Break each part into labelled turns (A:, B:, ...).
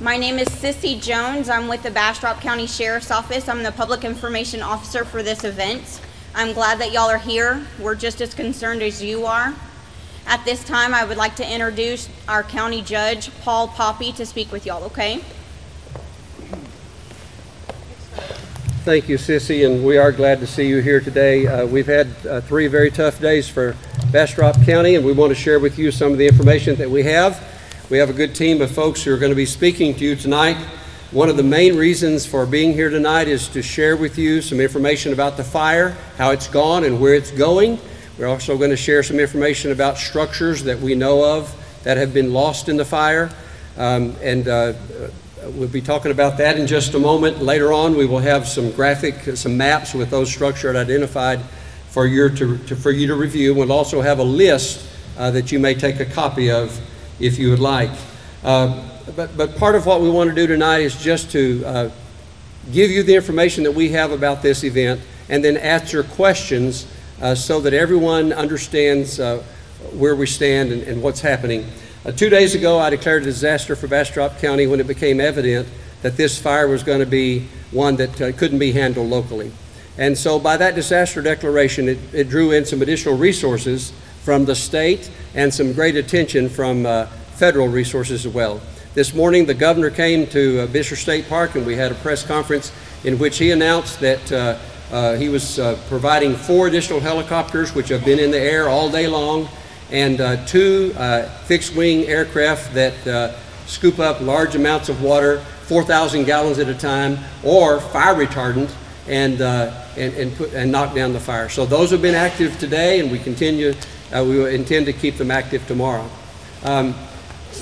A: My name is Sissy Jones. I'm with the Bastrop County Sheriff's Office. I'm the Public Information Officer for this event. I'm glad that y'all are here. We're just as concerned as you are. At this time, I would like to introduce our County Judge, Paul Poppy, to speak with y'all, okay?
B: Thank you, Sissy, and we are glad to see you here today. We've had 3 very tough days for Bastrop County, and we want to share with you some of the information that we have. We have a good team of folks who are going to be speaking to you tonight. One of the main reasons for being here tonight is to share with you some information about the fire, how it's gone and where it's going. We're also going to share some information about structures that we know of that have been lost in the fire. We'll be talking about that in just a moment. Later on, we will have some maps with those structures identified for you to review. We'll also have a list that you may take a copy of if you would like. But part of what we want to do tonight is just to give you the information that we have about this event and then answer questions so that everyone understands where we stand and what's happening. 2 days ago, I declared a disaster for Bastrop County when it became evident that this fire was going to be one that couldn't be handled locally. And so by that disaster declaration, it drew in some additional resources from the state and some great attention from federal resources as well. This morning, the governor came to Bastrop State Park, and we had a press conference in which he announced that he was providing 4 additional helicopters, which have been in the air all day long, and 2 fixed-wing aircraft that scoop up large amounts of water, 4,000 gallons at a time, or fire retardant, and knock down the fire. So those have been active today, and we will intend to keep them active tomorrow.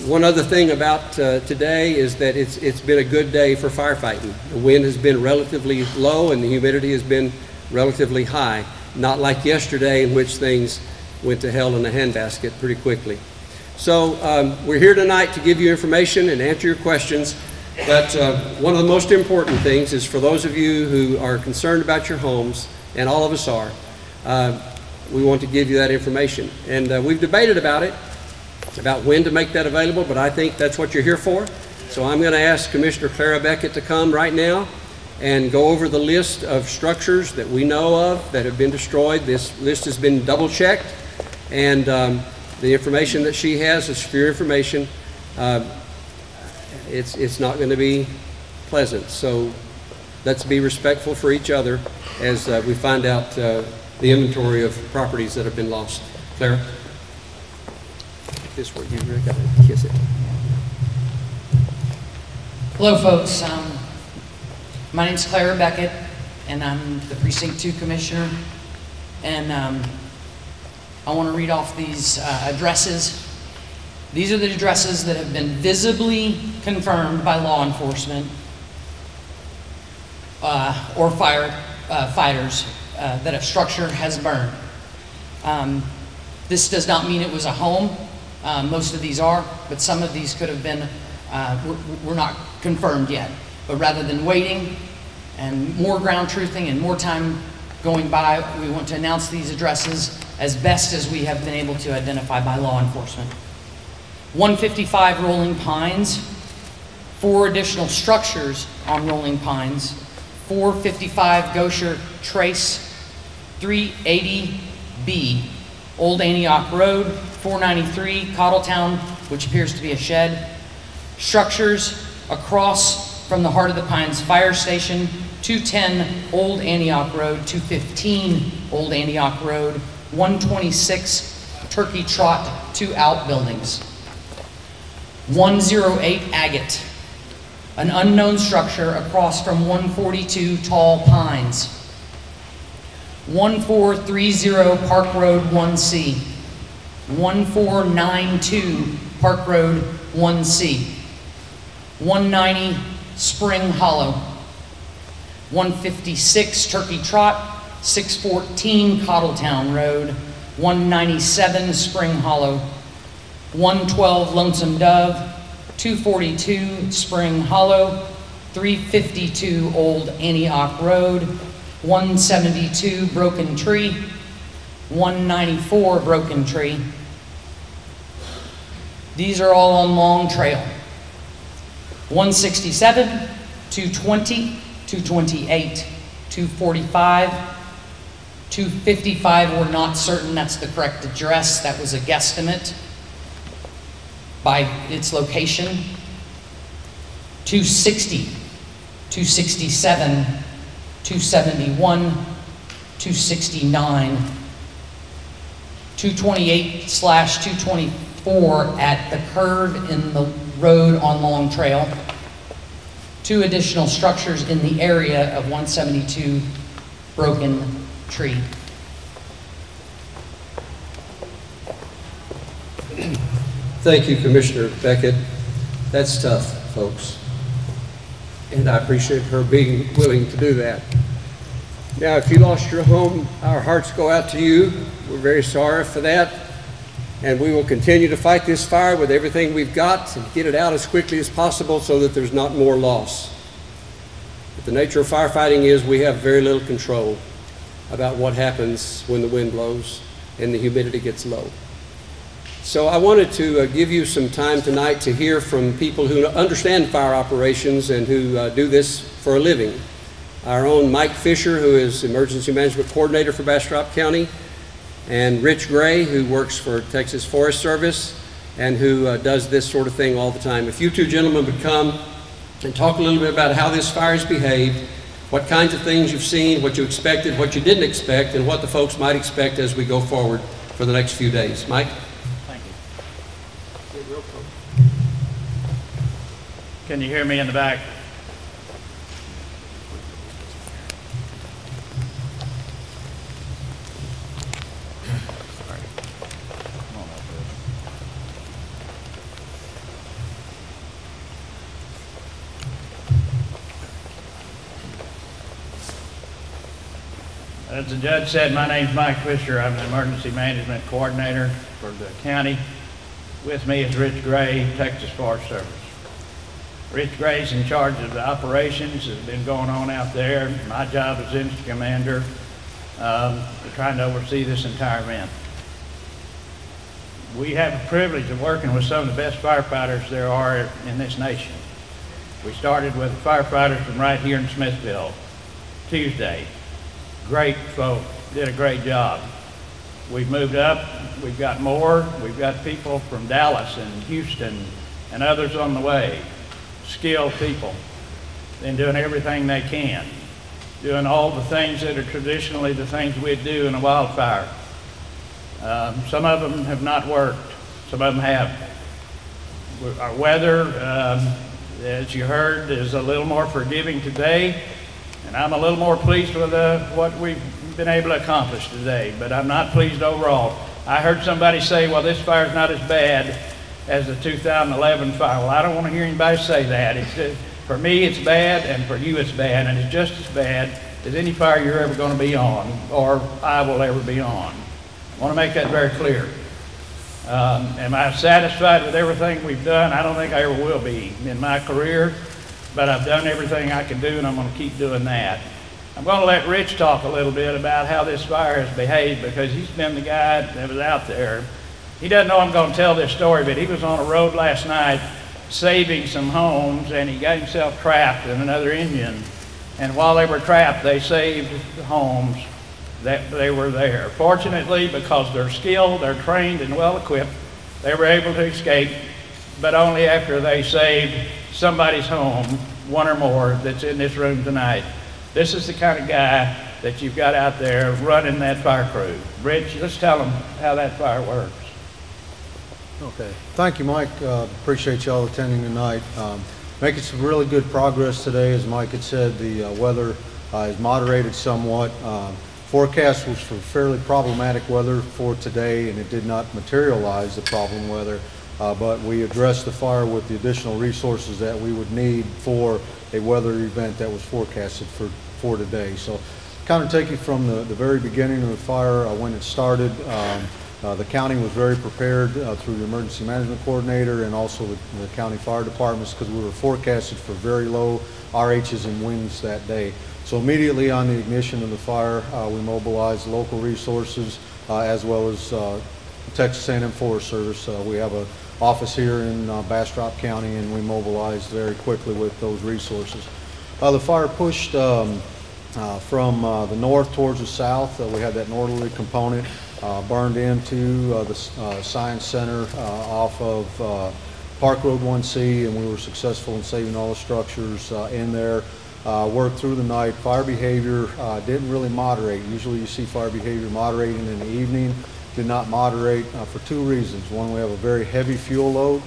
B: One other thing about today is that it's been a good day for firefighting. The wind has been relatively low and the humidity has been relatively high, not like yesterday in which things went to hell in a handbasket pretty quickly. So we're here tonight to give you information and answer your questions, but one of the most important things is for those of you who are concerned about your homes, and all of us are, we want to give you that information. And we've debated about when to make that available, but I think that's what you're here for. So I'm going to ask Commissioner Clara Beckett to come right now and go over the list of structures that we know of that have been destroyed. This list has been double-checked, and the information that she has is for your information. It's not going to be pleasant, so let's be respectful for each other as we find out the inventory of properties that have been lost. Clara? This where you really got to kiss it.
C: Hello, folks. My name's Clara Beckett, and I'm the Precinct 2 Commissioner. And I want to read off these addresses. These are the addresses that have been visibly confirmed by law enforcement or firefighters that a structure has burned. This does not mean it was a home. Most of these are, but some of these could have been, were not confirmed yet. But rather than waiting and more ground truthing and more time going by, we want to announce these addresses as best as we have been able to identify by law enforcement. 155 Rolling Pines, 4 additional structures on Rolling Pines, 455 Gosher Trace, 380B, Old Antioch Road, 493 Cottletown, which appears to be a shed. Structures across from the Heart of the Pines Fire Station, 210 Old Antioch Road, 215 Old Antioch Road, 126 Turkey Trot, 2 outbuildings. 108 Agate, an unknown structure across from 142 Tall Pines. 1430 Park Road 1C, 1492 Park Road 1C, 190 Spring Hollow, 156 Turkey Trot, 614 Cottletown Road, 197 Spring Hollow, 112 Lonesome Dove, 242 Spring Hollow, 352 Old Antioch Road, 172 Broken Tree, 194 Broken Tree. These are all on Long Trail. 167, 220, 228, 245, 255, we're not certain that's the correct address. That was a guesstimate by its location. 260, 267, 271, 269, 228/224 at the curve in the road on Long Trail. 2 additional structures in the area of 172 Broken Tree.
B: Thank you, Commissioner Beckett. That's tough, folks. And I appreciate her being willing to do that. Now, if you lost your home, our hearts go out to you. We're very sorry for that. And we will continue to fight this fire with everything we've got and get it out as quickly as possible so that there's not more loss. But the nature of firefighting is we have very little control about what happens when the wind blows and the humidity gets low. So I wanted to give you some time tonight to hear from people who understand fire operations and who do this for a living. Our own Mike Fisher, who is Emergency Management Coordinator for Bastrop County, and Rich Gray, who works for Texas Forest Service and who does this sort of thing all the time. If you two gentlemen would come and talk a little bit about how this fire has behaved, what kinds of things you've seen, what you expected, what you didn't expect, and what the folks might expect as we go forward for the next few days. Mike?
D: Thank you. Can you hear me in the back? As the judge said, my name's Mike Fisher. I'm the Emergency Management Coordinator for the county. With me is Rich Gray, Texas Forest Service. Rich Gray's in charge of the operations that have been going on out there. My job as Incident Commander, trying to oversee this entire event. We have the privilege of working with some of the best firefighters there are in this nation. We started with firefighters from right here in Smithville, Tuesday. Great folk, did a great job. We've moved up, we've got more. We've got people from Dallas and Houston and others on the way. Skilled people, and doing everything they can. Doing all the things that are traditionally the things we'd do in a wildfire. Some of them have not worked, some of them have. Our weather, as you heard, is a little more forgiving today. And I'm a little more pleased with what we've been able to accomplish today, but I'm not pleased overall. I heard somebody say, well, this fire's not as bad as the 2011 fire. Well, I don't want to hear anybody say that. For me, it's bad, and for you, it's bad, and it's just as bad as any fire you're ever going to be on, or I will ever be on. I want to make that very clear. Am I satisfied with everything we've done? I don't think I ever will be in my career. But I've done everything I can do, and I'm going to keep doing that. I'm going to let Rich talk a little bit about how this fire has behaved, because he's been the guy that was out there. He doesn't know I'm going to tell this story, but he was on a road last night saving some homes, and he got himself trapped in another engine. And while they were trapped, they saved the homes that they were there. Fortunately, because they're skilled, they're trained and well equipped, they were able to escape, but only after they saved somebody's home, one or more, that's in this room tonight. This is the kind of guy that you've got out there running that fire crew. Rich, let's tell them how that fire works.
E: Okay, thank you, Mike. Appreciate y'all attending tonight. Making some really good progress today. As Mike had said, the weather is moderated somewhat. Forecast was for fairly problematic weather for today, and it did not materialize the problem weather. But we addressed the fire with the additional resources that we would need for a weather event that was forecasted for today. So kind of take you from the very beginning of the fire, when it started. The county was very prepared through the emergency management coordinator and also the county fire departments, because we were forecasted for very low RHs and winds that day. So immediately on the ignition of the fire, we mobilized local resources as well as Texas A&M Forest Service. We have a office here in Bastrop County, and we mobilized very quickly with those resources. The fire pushed from the north towards the south. We had that northerly component, burned into the Science Center off of Park Road 1C, and we were successful in saving all the structures in there. Worked through the night. Fire behavior didn't really moderate. Usually you see fire behavior moderating in the evening. Did not moderate for two reasons. One, we have a very heavy fuel load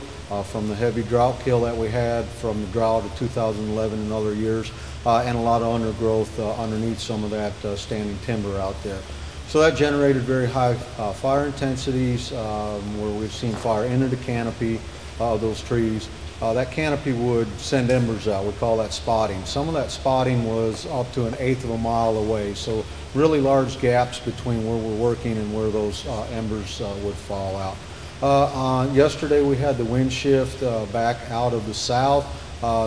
E: from the heavy drought kill that we had from the drought of 2011 and other years, and a lot of undergrowth underneath some of that standing timber out there. So that generated very high fire intensities where we've seen fire into the canopy of those trees. That canopy would send embers out. We call that spotting. Some of that spotting was up to 1/8 of a mile away, so really large gaps between where we're working and where those embers would fall out. Yesterday we had the wind shift back out of the south,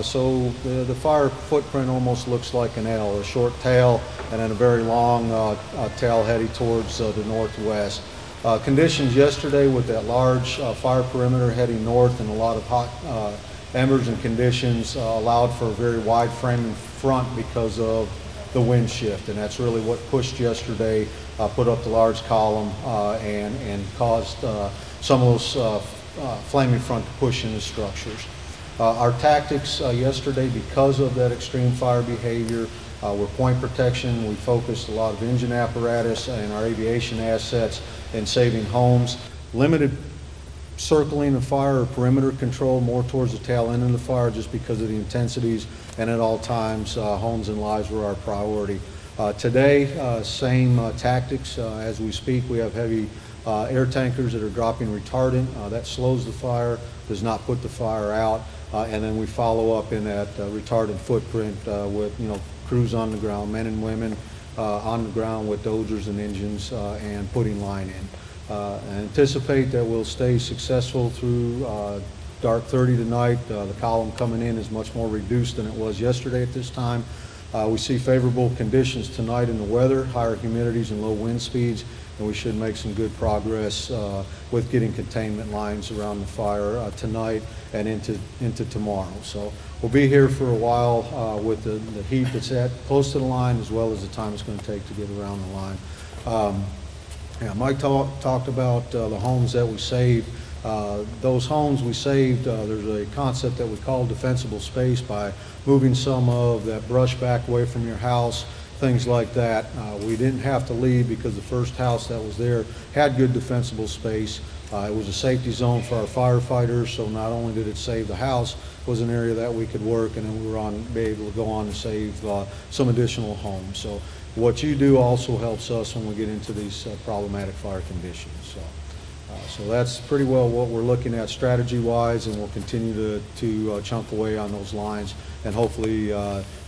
E: so the fire footprint almost looks like an L, a short tail and then a very long tail heading towards the northwest. Conditions yesterday with that large fire perimeter heading north and a lot of hot embers and conditions allowed for a very wide framing front because of the wind shift, and that's really what pushed yesterday, put up the large column and caused some of those flaming front to push into structures. Our tactics yesterday, because of that extreme fire behavior, were point protection. We focused a lot of engine apparatus and our aviation assets in saving homes. Limited circling of fire or perimeter control more towards the tail end of the fire just because of the intensities, and at all times homes and lives were our priority. Today, same tactics. As we speak, we have heavy air tankers that are dropping retardant. That slows the fire, does not put the fire out, and then we follow up in that retardant footprint with crews on the ground, men and women on the ground with dozers and engines and putting line in. Anticipate that we'll stay successful through dark 30 tonight. The column coming in is much more reduced than it was yesterday at this time. We see favorable conditions tonight in the weather, higher humidities and low wind speeds, and we should make some good progress with getting containment lines around the fire tonight and into tomorrow. So we'll be here for a while with the heat that's close to the line, as well as the time it's going to take to get around the line. Yeah, Mike talked about the homes that we saved. Those homes we saved, there's a concept that we call defensible space by moving some of that brush back away from your house, things like that. We didn't have to leave because the first house that was there had good defensible space. It was a safety zone for our firefighters, so not only did it save the house, it was an area that we could work, and then we were be able to go on and save some additional homes. So what you do also helps us when we get into these problematic fire conditions. So that's pretty well what we're looking at strategy-wise, and we'll continue to chunk away on those lines and hopefully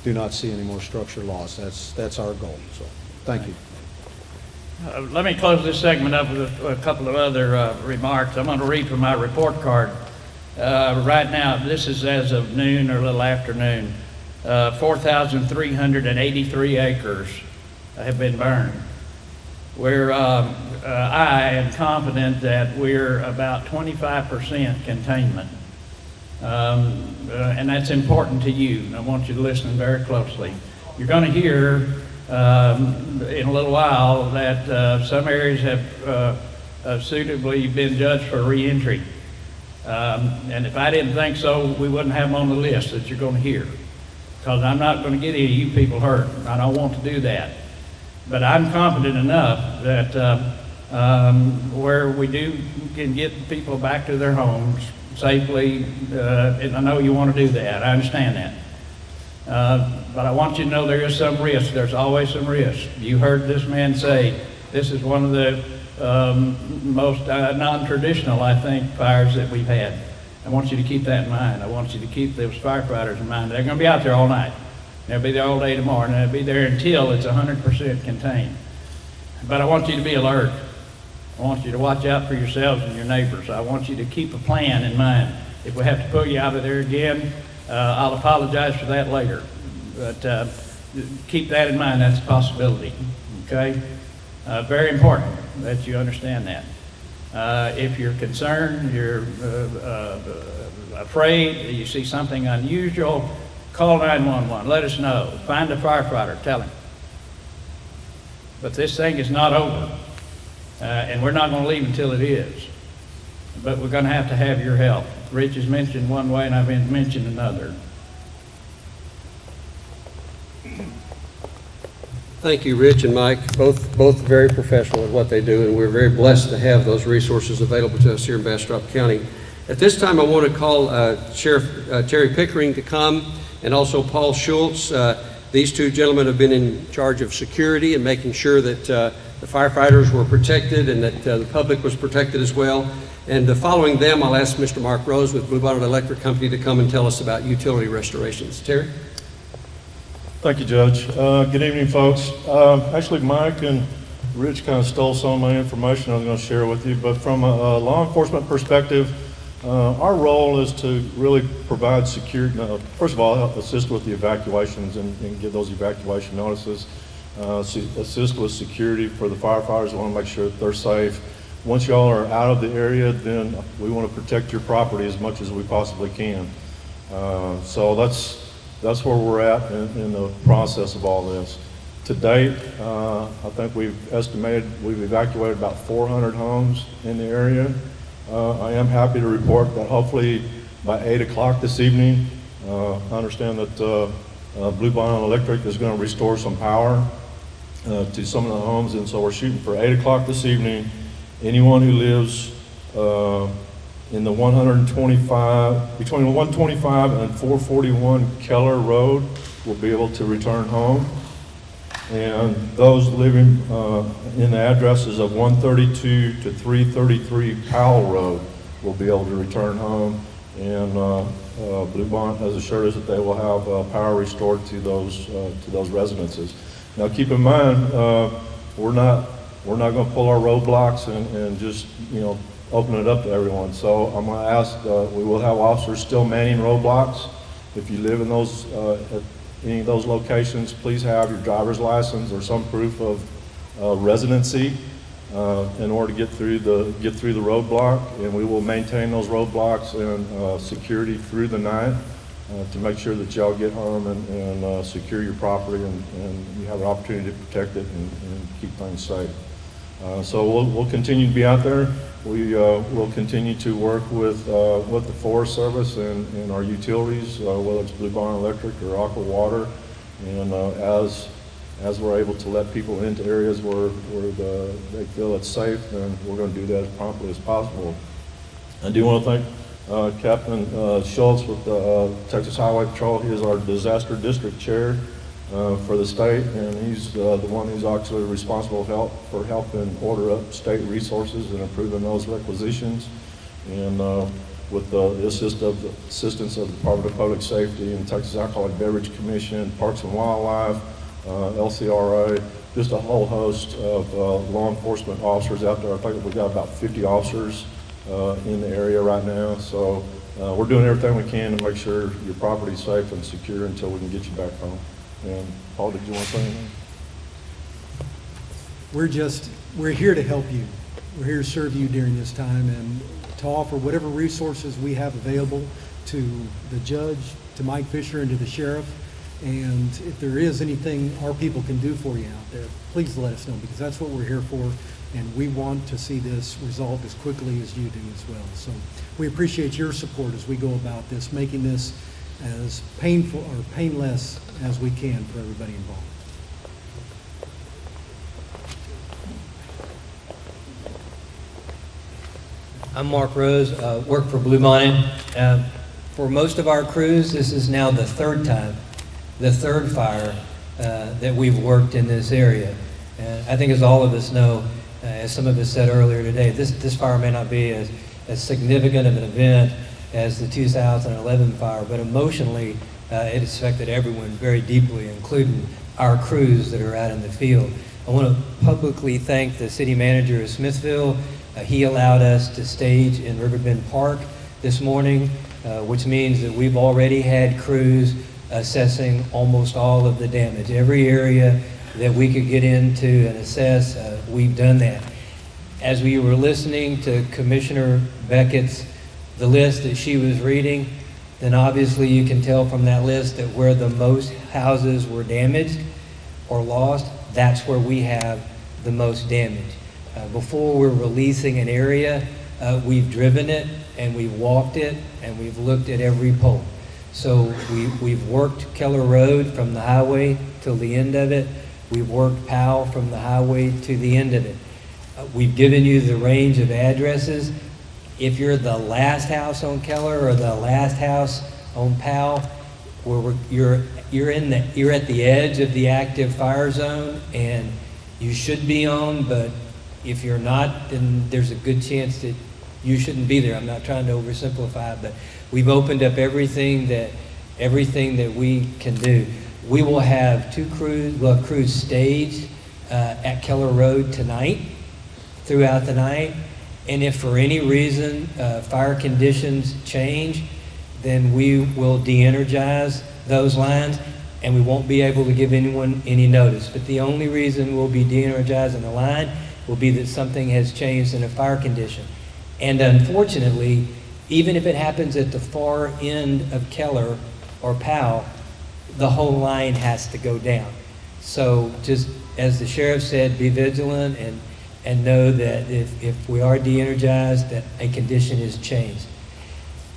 E: do not see any more structure loss. That's our goal. So thank you.
D: Let me close this segment up with a couple of other remarks. I'm going to read from my report card. Right now, this is as of noon or a little after noon. 4,383 acres have been burned. I am confident that we're about 25% containment. And that's important to you. I want you to listen very closely. You're going to hear in a little while that some areas have suitably been judged for reentry. And if I didn't think so, we wouldn't have them on the list that you're going to hear. Because I'm not going to get any of you people hurt. I don't want to do that. But I'm confident enough that where we can get people back to their homes safely, and I know you want to do that. I understand that. But I want you to know there is some risk. There's always some risk. You heard this man say this is one of the most non-traditional, I think, fires that we've had. I want you to keep that in mind. I want you to keep those firefighters in mind. They're going to be out there all night. They'll be there all day tomorrow, and they'll be there until it's 100% contained. But I want you to be alert. I want you to watch out for yourselves and your neighbors. I want you to keep a plan in mind. If we have to pull you out of there again, I'll apologize for that later. But keep that in mind. That's a possibility. Okay? Very important that you understand that. If you're concerned, you're afraid, you see something unusual, call 911. Let us know. Find a firefighter. Tell him. But this thing is not over, and we're not going to leave until it is. But we're going to have your help. Rich has mentioned one way, and I've mentioned another.
B: Thank you, Rich and Mike, both very professional at what they do, and we're very blessed to have those resources available to us here in Bastrop County. At this time, I want to call Sheriff Terry Pickering to come, and also Paul Schultz. These two gentlemen have been in charge of security and making sure that the firefighters were protected and that the public was protected as well. And following them, I'll ask Mr. Mark Rose with Bluebonnet Electric Company to come and tell us about utility restorations. Terry?
F: Thank you, Judge. Good evening, folks. Actually, Mike and Rich kind of stole some of my information I was going to share with you, but from a law enforcement perspective, our role is to really provide security. First of all, assist with the evacuations and give those evacuation notices. Assist with security for the firefighters. We want to make sure that they're safe. Once y'all are out of the area, then we want to protect your property as much as we possibly can. So that's where we're at in the process of all this. To date, I think we've evacuated about 400 homes in the area. I am happy to report that hopefully by 8 o'clock this evening, I understand that Bluebonnet Electric is going to restore some power to some of the homes, and so we're shooting for 8 o'clock this evening. Anyone who lives in the between 125 and 441 Keller Road will be able to return home. And those living in the addresses of 132 to 333 Powell Road will be able to return home. And Bluebonnet has assured us that they will have power restored to those residences. Now, keep in mind, we're not going to pull our roadblocks and just open it up to everyone. So I'm going to ask, we will have officers still manning roadblocks. If you live in those, at any of those locations, please have your driver's license or some proof of residency in order to get through the roadblock. And we will maintain those roadblocks and security through the night to make sure that y'all get home and secure your property and you have an opportunity to protect it and keep things safe. So we'll continue to be out there. We will continue to work with the Forest Service and our utilities, whether it's Bluebonnet Electric or Aqua Water, and as we're able to let people into areas where they feel it's safe, then we're going to do that as promptly as possible. I do want to thank Captain Schultz with the Texas Highway Patrol. He is our disaster district chair for the state, and he's the one who's actually responsible for helping order up state resources and improving those requisitions. And with the assistance of the Department of Public Safety and Texas Alcoholic Beverage Commission, Parks and Wildlife, LCRA, just a whole host of law enforcement officers out there. I think we've got about 50 officers in the area right now. So we're doing everything we can to make sure your property's safe and secure until we can get you back home. And Paul, did you want to say anything?
G: We're here to help you. We're here to serve you during this time and to offer whatever resources we have available to the judge, to Mike Fisher, and to the sheriff. And if there is anything our people can do for you out there, please let us know, because that's what we're here for. And we want to see this resolved as quickly as you do as well. So we appreciate your support as we go about this, making this as painful or painless as we can for everybody involved.
H: I'm Mark Rose, work for Bluebonnet. For most of our crews, this is now the third fire that we've worked in this area. And I think, as all of us know, as some of us said earlier today, this fire may not be as significant of an event as the 2011 fire, but emotionally it affected everyone very deeply, including our crews that are out in the field. I want to publicly thank the city manager of Smithville. He allowed us to stage in Riverbend Park this morning, which means that we've already had crews assessing almost all of the damage. Every area that we could get into and assess, we've done that. As we were listening to Commissioner Beckett's, the list that she was reading, then obviously you can tell from that list that where the most houses were damaged or lost, that's where we have the most damage. Before we're releasing an area, we've driven it and we've walked it and we've looked at every pole. So we've worked Keller Road from the highway till the end of it. We've worked Powell from the highway to the end of it. We've given you the range of addresses. If you're the last house on Keller or the last house on Powell, where you're at the edge of the active fire zone, and you should be on, but if you're not, then there's a good chance that you shouldn't be there. I'm not trying to oversimplify it, but we've opened up everything that we can do. We will have two crews, we'll have crews staged at Keller Road tonight, throughout the night. And if for any reason fire conditions change, then we will de-energize those lines and we won't be able to give anyone any notice. But the only reason we'll be de-energizing the line will be that something has changed in a fire condition. And unfortunately, even if it happens at the far end of Keller or Powell, the whole line has to go down. So just as the sheriff said, be vigilant and know that if we are de-energized, that a condition is changed.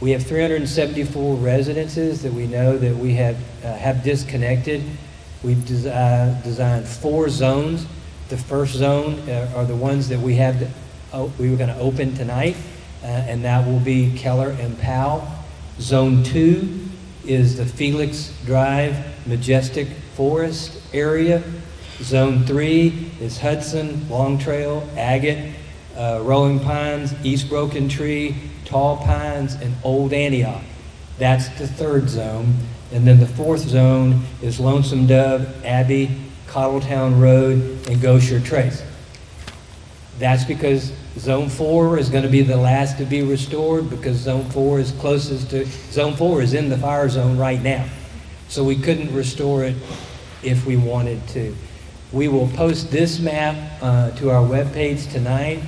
H: We have 374 residences that we know that we have disconnected. We've designed 4 zones. The first zone are the ones that we were going to open tonight, and that will be Keller and Powell. Zone 2 is the Felix Drive Majestic Forest area. Zone 3 is Hudson, Long Trail, Agate, Rolling Pines, East Broken Tree, Tall Pines, and Old Antioch. That's the 3rd zone. And then the 4th zone is Lonesome Dove, Abbey, Cottletown Road, and Gosher Trace. That's because Zone 4 is going to be the last to be restored, because Zone 4 is closest to, Zone 4 is in the fire zone right now. So we couldn't restore it if we wanted to. We will post this map to our webpage tonight,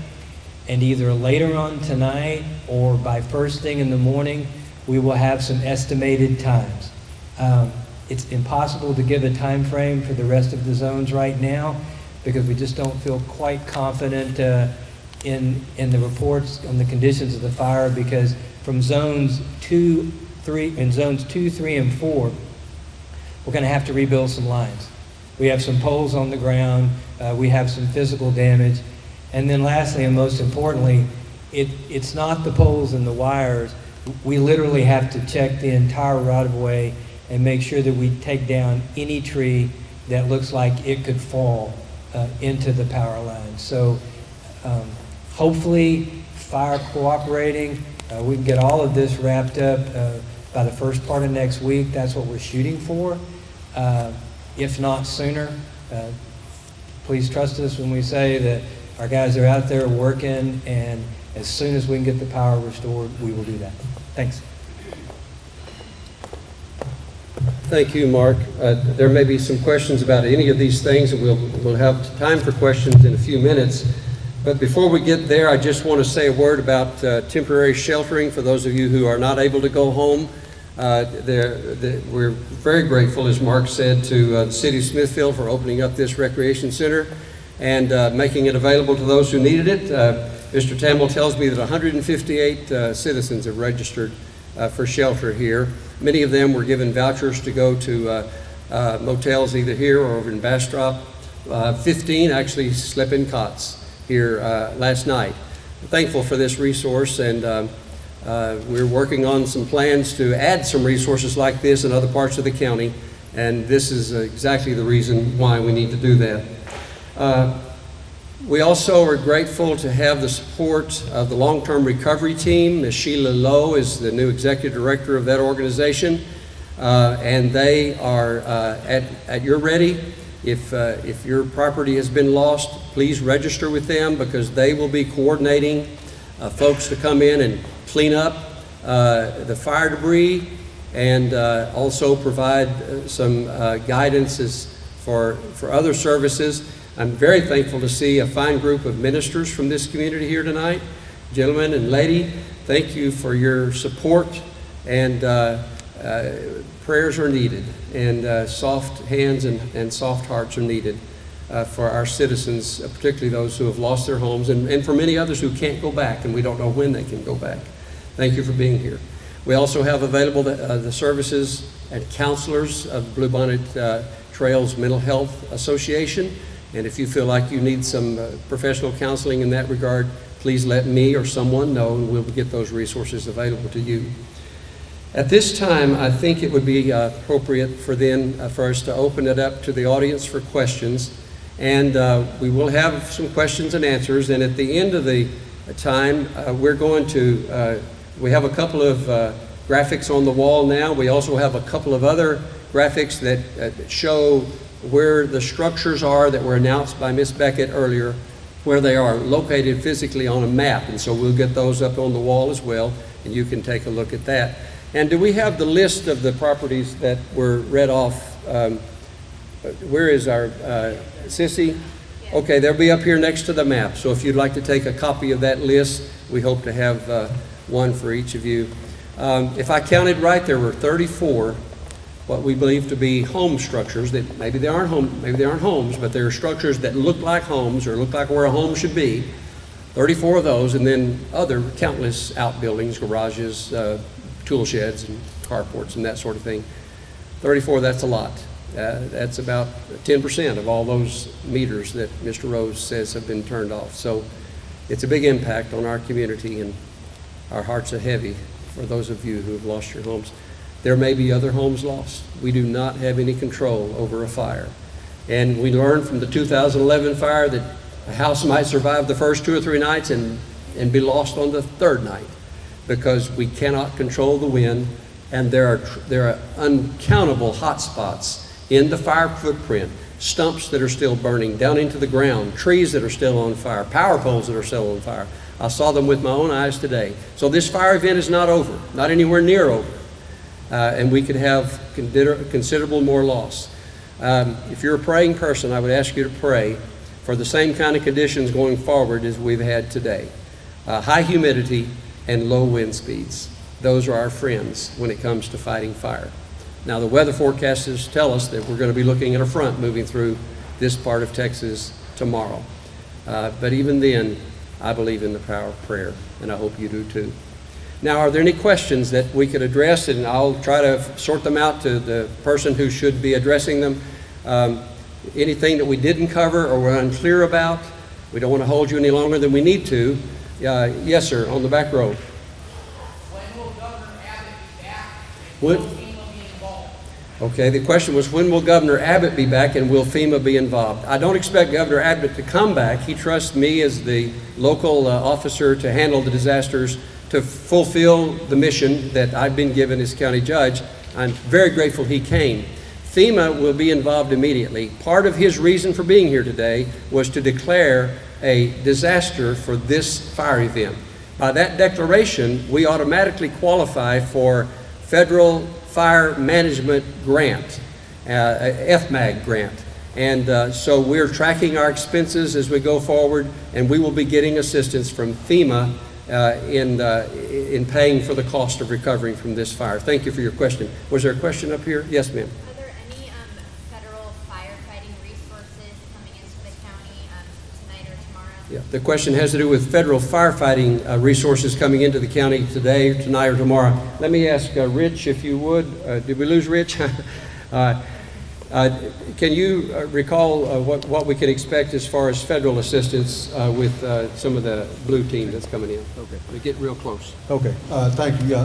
H: and either later on tonight or by first thing in the morning, we will have some estimated times. It's impossible to give a time frame for the rest of the zones right now because we just don't feel quite confident in the reports on the conditions of the fire, because from zones 2, 3, and zones 2, 3, and 4, we're going to have to rebuild some lines. We have some poles on the ground, we have some physical damage, and then lastly and most importantly, it's not the poles and the wires. We literally have to check the entire right-of-way and make sure that we take down any tree that looks like it could fall into the power line. So hopefully, fire cooperating, we can get all of this wrapped up by the first part of next week. That's what we're shooting for. If not sooner, please trust us when we say that our guys are out there working, and as soon as we can get the power restored, we will do that. Thanks.
B: Thank you, Mark. There may be some questions about any of these things, and we'll have time for questions in a few minutes. But before we get there, I just want to say a word about temporary sheltering for those of you who are not able to go home. We're very grateful, as Mark said, to the City of Smithfield for opening up this recreation center and making it available to those who needed it. Mr. Tamble tells me that 158 citizens have registered for shelter here. Many of them were given vouchers to go to motels either here or over in Bastrop. 15 actually slept in cots here last night. I'm thankful for this resource, and we're working on some plans to add some resources like this in other parts of the county, and this is exactly the reason why we need to do that. We also are grateful to have the support of the long-term recovery team. Ms. Sheila Lowe is the new executive director of that organization, and they are at your ready. If your property has been lost, please register with them, because they will be coordinating folks to come in and clean up the fire debris, and also provide some guidance for other services. I'm very thankful to see a fine group of ministers from this community here tonight. Gentlemen and lady, thank you for your support, and prayers are needed, and soft hands and soft hearts are needed for our citizens, particularly those who have lost their homes, and for many others who can't go back, and we don't know when they can go back. Thank you for being here. We also have available the services and counselors of Bluebonnet Trails Mental Health Association, and if you feel like you need some professional counseling in that regard, please let me or someone know, and we'll get those resources available to you. At this time, I think it would be appropriate for us to open it up to the audience for questions, and we will have some questions and answers, and at the end of the time, we're going to, we have a couple of graphics on the wall now. We also have a couple of other graphics that show where the structures are that were announced by Ms. Beckett earlier, where they are located physically on a map, and so we'll get those up on the wall as well, and you can take a look at that. And do we have the list of the properties that were read off? Where is our Sissy? Okay, they'll be up here next to the map. So if you'd like to take a copy of that list, we hope to have one for each of you. If I counted right, there were 34 what we believe to be home structures. That maybe they aren't homes, but they're structures that look like homes or look like where a home should be. 34 of those, and then other countless outbuildings, garages, tool sheds and carports and that sort of thing. 34, that's a lot. That's about 10% of all those meters that Mr. Rose says have been turned off. So it's a big impact on our community, and our hearts are heavy for those of you who have lost your homes. There may be other homes lost. We do not have any control over a fire. And we learned from the 2011 fire that a house might survive the first 2 or 3 nights and be lost on the 3rd night, because we cannot control the wind, and there are uncountable hot spots in the fire footprint, stumps that are still burning down into the ground, trees that are still on fire, power poles that are still on fire. I saw them with my own eyes today. So this fire event is not over, not anywhere near over, and we could have considerable more loss. If you're a praying person, I would ask you to pray for the same kind of conditions going forward as we've had today. High humidity and low wind speeds. Those are our friends when it comes to fighting fire. Now, the weather forecasters tell us that we're going to be looking at a front moving through this part of Texas tomorrow. But even then, I believe in the power of prayer, and I hope you do too. Now, are there any questions that we could address? And I'll try to sort them out to the person who should be addressing them. Anything that we didn't cover or were unclear about? We don't want to hold you any longer than we need to. Yes, sir, on the back row.
C: When will Governor Abbott be back?
B: What?
C: Will FEMA be involved?
B: Okay, the question was, when will Governor Abbott be back, and will FEMA be involved? I don't expect Governor Abbott to come back. He trusts me as the local officer to handle the disasters, to fulfill the mission that I've been given as county judge. I'm very grateful he came. FEMA will be involved immediately. Part of his reason for being here today was to declare a disaster for this fire event. By that declaration, we automatically qualify for federal fire management grant, FMAG grant. And so we're tracking our expenses as we go forward, and we will be getting assistance from FEMA in paying for the cost of recovering from this fire. Thank you for your question. Was there a question up here? Yes, ma'am.
I: Are there any federal firefighting resources coming into the county tonight or tomorrow?
B: Yeah, the question has to do with federal firefighting resources coming into the county today, tonight, or tomorrow. Let me ask Rich, if you would. Did we lose Rich? Can you recall what we can expect as far as federal assistance with some of the blue team that's coming in? Okay, we get real close.
E: Okay, thank you.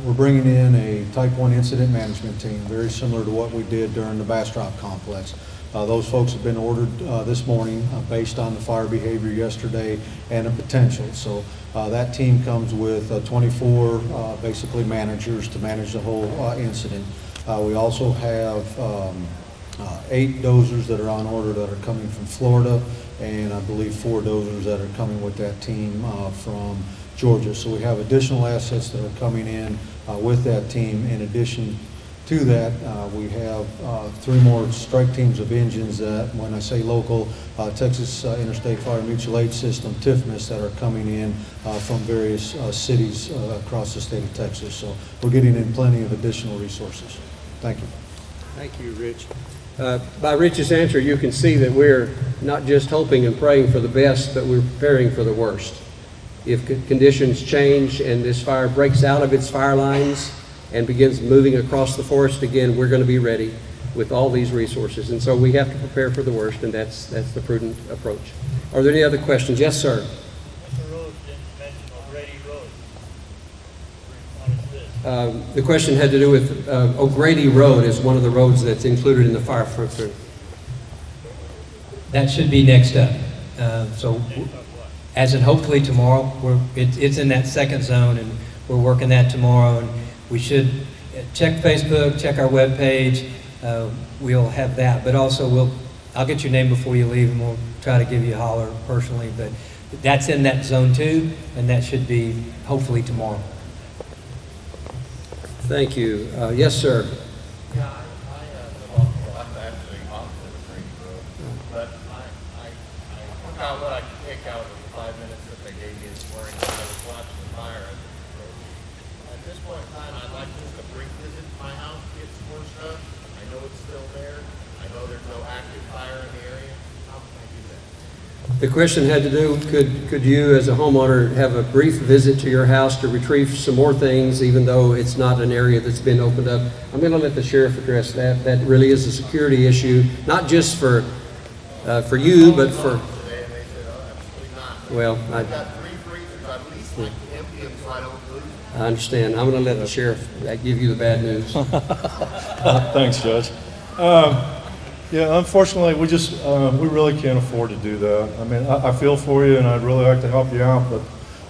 E: We're bringing in a Type 1 incident management team, very similar to what we did during the Bastrop complex. Those folks have been ordered this morning based on the fire behavior yesterday and the potential. So that team comes with 24 basically managers to manage the whole incident. We also have 8 dozers that are on order that are coming from Florida, and I believe 4 dozers that are coming with that team from Georgia. So we have additional assets that are coming in with that team, in addition To that, we have 3 more strike teams of engines that, when I say local, Texas Interstate Fire Mutual Aid System, TIFMAS, that are coming in from various cities across the state of Texas. So we're getting in plenty of additional resources. Thank you.
B: Thank you, Rich. By Rich's answer, you can see that we're not just hoping and praying for the best, but we're preparing for the worst. If conditions change and this fire breaks out of its fire lines and begins moving across the forest again, we're going to be ready with all these resources. And so we have to prepare for the worst, and that's the prudent approach. Are there any other questions? Yes, sir.
J: Mr. Rose didn't mention O'Grady Road. What is this?
B: The question had to do with O'Grady Road is one of the roads that's included in the fire footprint.
H: That should be next up. So as in hopefully tomorrow, it's in that second zone, and we're working that tomorrow. And we should check Facebook, check our webpage. We'll have that, but also I'll get your name before you leave, and we'll try to give you a holler personally. But that's in that zone 2, and that should be hopefully tomorrow.
B: Thank you. Yes, sir.
J: Yeah, I'm actually opposite of Grady Road, but I took out what I could take out of the 5 minutes that they gave me this morning when I was watching the fire at the road. At this point in time, I'd like just a brief visit to my house, get some more stuff. I know it's still there. I know there's no active fire in the area. How can I do that?
B: The question had to do, could you as a homeowner have a brief visit to your house to retrieve some more things, even though it's not an area that's been opened up? I'm going to let the sheriff address that. That really is a security issue, not just for you, but for... Well,
J: I've got 3 freezers. I'd at least like to empty them so I don't lose them.
B: I understand. I'm going to let the sheriff give you the bad news.
F: Thanks, Judge. Yeah, unfortunately, we really can't afford to do that. I mean, I feel for you, and I'd really like to help you out, but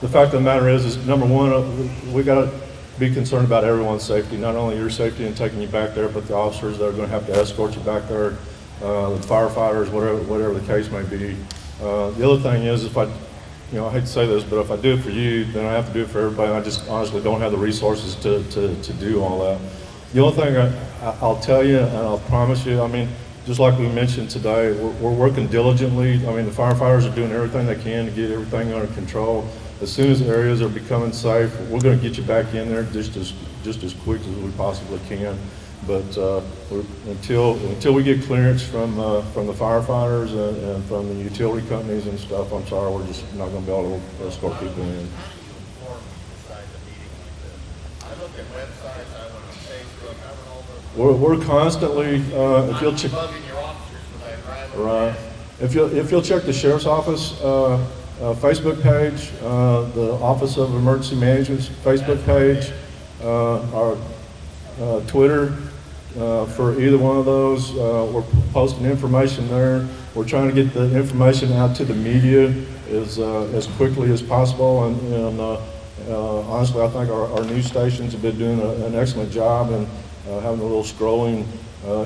F: the fact of the matter is number one, we got to be concerned about everyone's safety, not only your safety in taking you back there, but the officers that are going to have to escort you back there, the firefighters, whatever the case may be. The other thing is, if I hate to say this, but if I do it for you, then I have to do it for everybody, and I just honestly don't have the resources to do all that. The only thing I'll tell you, and I'll promise you, I mean, just like we mentioned today, we're working diligently. I mean, the firefighters are doing everything they can to get everything under control. As soon as areas are becoming safe, we're going to get you back in there just as quick as we possibly can. But until we get clearance from the firefighters and from the utility companies and stuff, I'm sorry, we're just not going to be able to escort people in. We're constantly, if you'll check, right, if you'll check the sheriff's office Facebook page, the Office of Emergency Management's Facebook page, our Twitter, for either one of those, we're posting information there. We're trying to get the information out to the media as quickly as possible, and honestly, I think our news stations have been doing an excellent job in having a little scrolling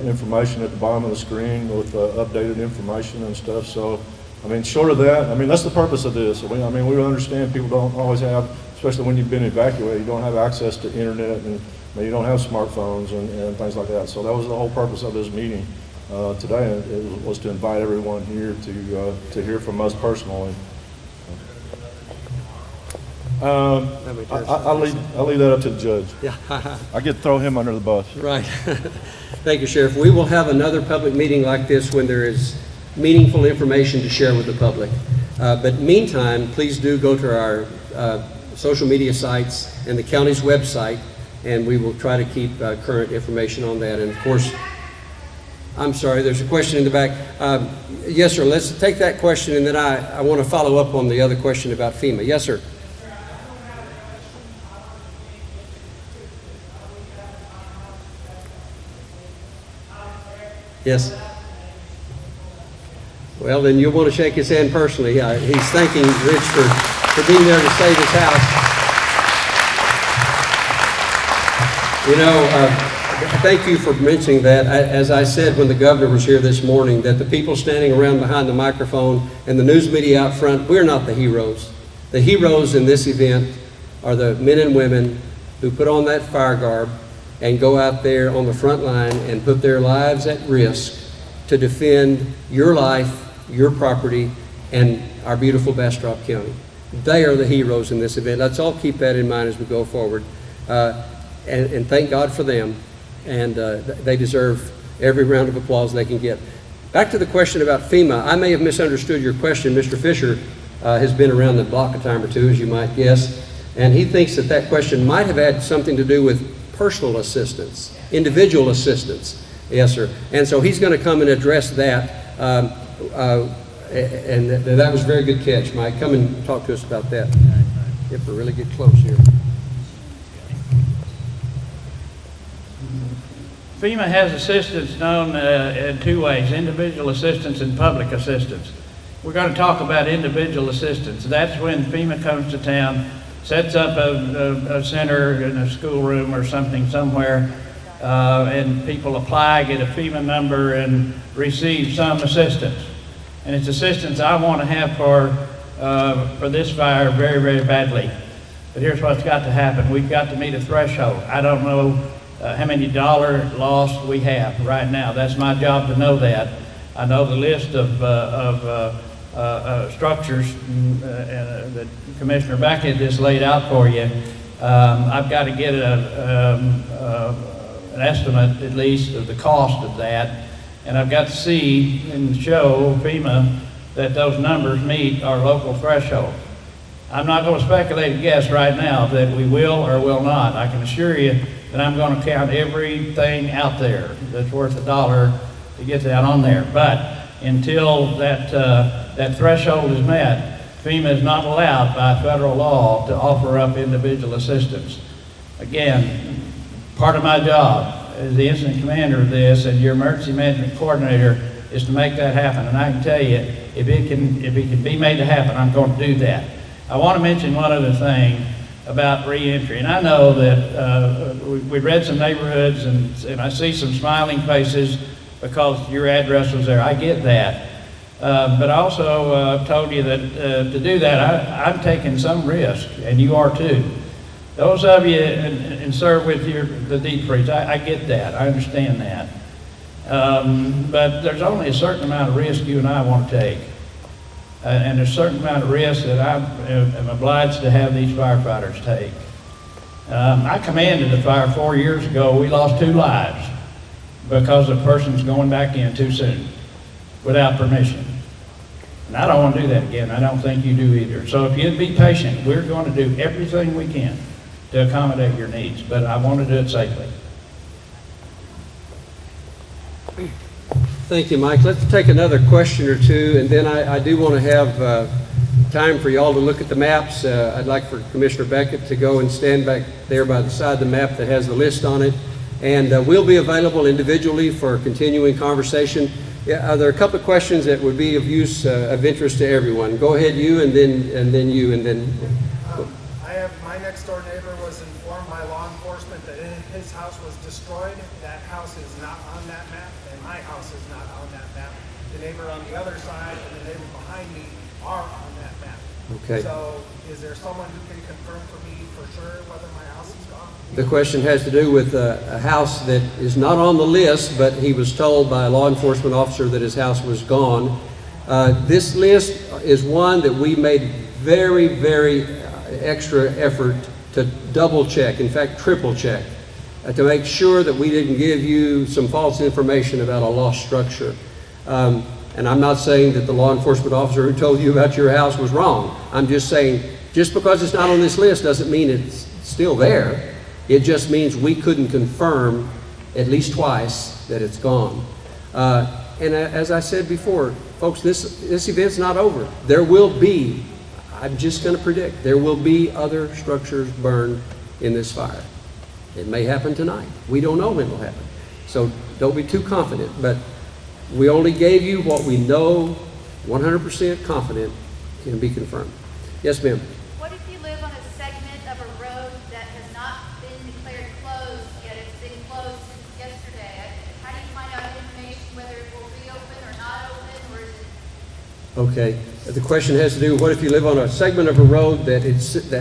F: information at the bottom of the screen with updated information and stuff. So, I mean, short of that, I mean, that's the purpose of this. I mean, we understand people don't always have, especially when you've been evacuated, you don't have access to internet, and you don't have smartphones and things like that. So that was the whole purpose of this meeting today. It was to invite everyone here to hear from us personally. I'll leave that up to the judge.
B: Yeah.
F: I get to throw him under the bus.
B: Right. Thank you, Sheriff. We will have another public meeting like this when there is meaningful information to share with the public. But meantime, please do go to our social media sites and the county's website, and we will try to keep current information on that. And of course, I'm sorry, there's a question in the back. Yes, sir, let's take that question, and then I want to follow up on the other question about FEMA. Yes, sir. Yes. Well, then you'll want to shake his hand personally. He's thanking Rich for being there to save his house. You know, thank you for mentioning that. As I said when the governor was here this morning, that the people standing around behind the microphone and the news media out front, we're not the heroes. The heroes in this event are the men and women who put on that fire garb and go out there on the front line and put their lives at risk to defend your life, your property, and our beautiful Bastrop County. They are the heroes in this event. Let's all keep that in mind as we go forward. And thank God for them. And they deserve every round of applause they can get. Back to the question about FEMA. I may have misunderstood your question. Mr. Fisher has been around the block a time or two, as you might guess. And he thinks that that question might have had something to do with personal assistance, individual assistance. Yes, sir. And so he's going to come and address that. And that was a very good catch, Mike. Come and talk to us about that. You have to really get close here.
D: FEMA has assistance known in two ways: individual assistance and public assistance. We're going to talk about individual assistance. That's when FEMA comes to town, sets up a center in a schoolroom or something somewhere, and people apply, get a FEMA number, and receive some assistance. And it's assistance I want to have for this fire very, very badly. But here's what's got to happen. We've got to meet a threshold. I don't know how many dollar loss we have right now. That's my job to know that. I know the list of structures that Commissioner Beckett just laid out for you. I've got to get an estimate, at least, of the cost of that. And I've got to see and show FEMA that those numbers meet our local threshold. I'm not going to speculate and guess right now that we will or will not. I can assure you that I'm going to count everything out there that's worth $1 to get that on there. But until that threshold is met, FEMA is not allowed by federal law to offer up individual assistance. Again, part of my job as the incident commander of this and your emergency management coordinator is to make that happen. And I can tell you, if it can be made to happen, I'm going to do that. I want to mention one other thing about reentry. And I know that we read some neighborhoods and I see some smiling faces because your address was there. I get that. But I also told you that to do that, I'm taking some risk, and you are too. Those of you and serve with the deed freeze, I get that. I understand that. But there's only a certain amount of risk you and I want to take. And there's a certain amount of risk that I am obliged to have these firefighters take. I commanded the fire 4 years ago. We lost 2 lives because a person's going back in too soon without permission. And I don't want to do that again. I don't think you do either. So if you'd be patient, we're going to do everything we can to accommodate your needs, but I want to do it safely.
B: Thank you, Mike. Let's take another question or two, and then I do want to have time for y'all to look at the maps. I'd like for Commissioner Beckett to go and stand back there by the side of the map that has the list on it, and we'll be available individually for continuing conversation. Yeah, there are a couple of questions that would be of use, of interest to everyone. Go ahead, you, and then you, and then.
K: My next door neighbor was informed by law enforcement that his house was destroyed. That house is not on that map, and my house is not on that map. The neighbor on the other side and the neighbor behind me are on that map.
B: Okay.
K: So is there someone who can confirm for me for sure whether my house is gone?
B: The question has to do with a house that is not on the list, but he was told by a law enforcement officer that his house was gone. This list is one that we made very, very extra effort to double check, in fact triple check, to make sure that we didn't give you some false information about a lost structure. And I'm not saying that the law enforcement officer who told you about your house was wrong. I'm just saying, just because it's not on this list doesn't mean it's still there. It just means we couldn't confirm at least twice that it's gone. And as I said before, folks, this event's not over. There will be, I'm just going to predict, there will be other structures burned in this fire. It may happen tonight. We don't know when it'll happen. So don't be too confident, but we only gave you what we know 100% confident can be confirmed. Yes, ma'am.
I: What if you live on a segment of a road that has not been declared closed yet? It's been closed since yesterday. How do you find out information whether it will reopen or not open, or is it?
B: Okay. The question has to do with what if you live on a segment of a road that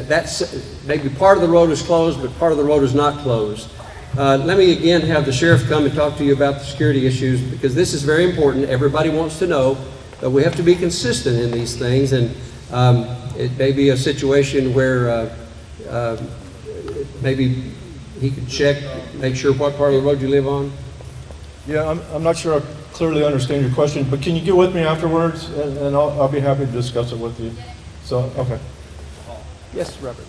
B: that's maybe part of the road is closed, but part of the road is not closed. Let me again have the sheriff come and talk to you about the security issues, because this is very important. Everybody wants to know, but we have to be consistent in these things, and it may be a situation where maybe he could check, make sure what part of the road you live on.
F: Yeah, I'm not sure I clearly understand your question, but can you get with me afterwards, and I'll be happy to discuss it with you. So, okay.
B: Yes, Robert.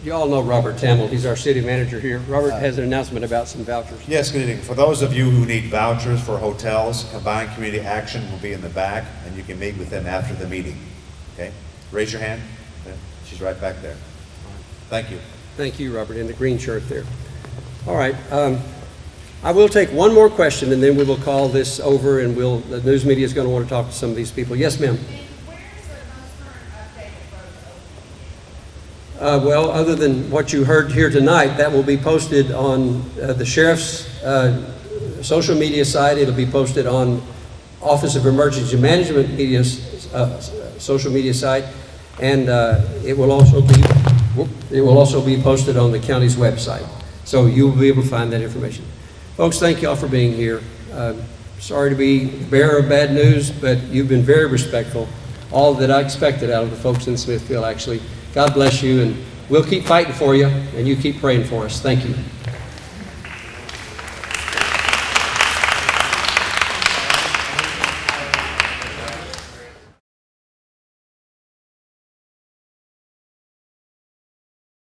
B: You all know Robert Tamel. He's our city manager here. Robert has an announcement about some vouchers.
L: Yes, good evening. For those of you who need vouchers for hotels, Combined Community Action will be in the back, and you can meet with them after the meeting. Okay? Raise your hand. Yeah, she's right back there. Thank you.
B: Thank you, Robert, in the green shirt there. All right. I will take one more question, and then we will call this over, and the news media is going to want to talk to some of these people. Yes, ma'am. Well, other than what you heard here tonight, that will be posted on the sheriff's social media site. It'll be posted on Office of Emergency Management media social media site, and it will also be posted on the county's website. So you will be able to find that information. Folks, thank you all for being here. Sorry to be the bearer of bad news, but you've been very respectful. All that I expected out of the folks in Smithfield, actually. God bless you, and we'll keep fighting for you, and you keep praying for us. Thank you.